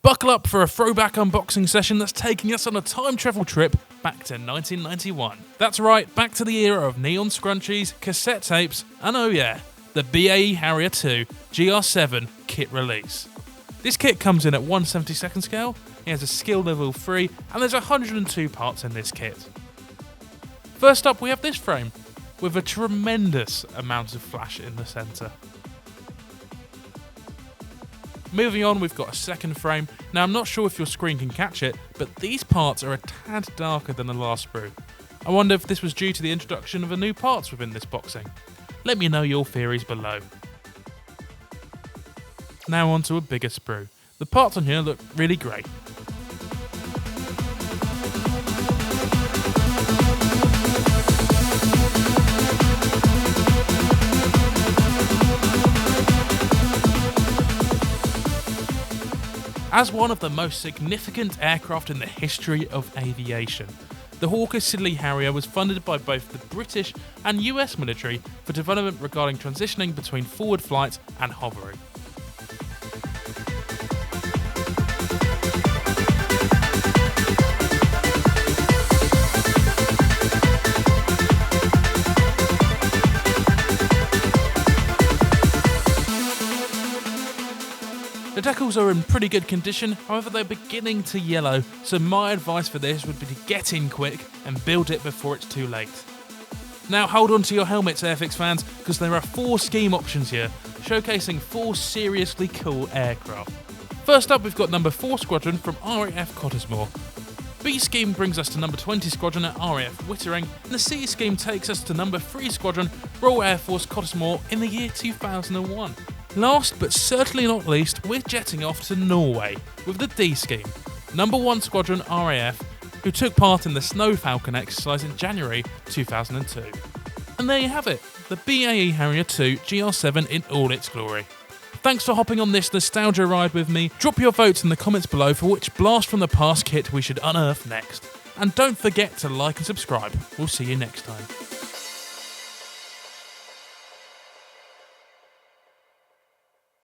Buckle up for a throwback unboxing session that's taking us on a time travel trip back to 1991. That's right, back to the era of neon scrunchies, cassette tapes, and oh yeah, the BAe Harrier 2 GR7 kit release. This kit comes in at 1/72nd scale, it has a skill level 3, and there's 102 parts in this kit. First up we have this frame, with a tremendous amount of flash in the centre. Moving on, we've got a second frame. Now I'm not sure if your screen can catch it, but these parts are a tad darker than the last sprue. I wonder if this was due to the introduction of a new parts within this boxing. Let me know your theories below. Now on to a bigger sprue. The parts on here look really great. As one of the most significant aircraft in the history of aviation, the Hawker Siddeley Harrier was funded by both the British and US military for development regarding transitioning between forward flight and hovering. The decals are in pretty good condition, however they're beginning to yellow, so my advice for this would be to get in quick and build it before it's too late. Now hold on to your helmets, Airfix fans, because there are 4 scheme options here, showcasing 4 seriously cool aircraft. First up we've got number 4 Squadron from RAF Cottesmore. B scheme brings us to number 20 Squadron at RAF Wittering, and the C scheme takes us to number 3 Squadron, Royal Air Force Cottesmore in the year 2001. Last but certainly not least, we're jetting off to Norway with the D scheme, number 1 Squadron RAF, who took part in the Snow Falcon exercise in January 2002. And there you have it, the BAe Harrier 2 GR7 in all its glory. Thanks for hopping on this nostalgia ride with me. Drop your votes in the comments below for which blast from the past kit we should unearth next. And don't forget to like and subscribe. We'll see you next time.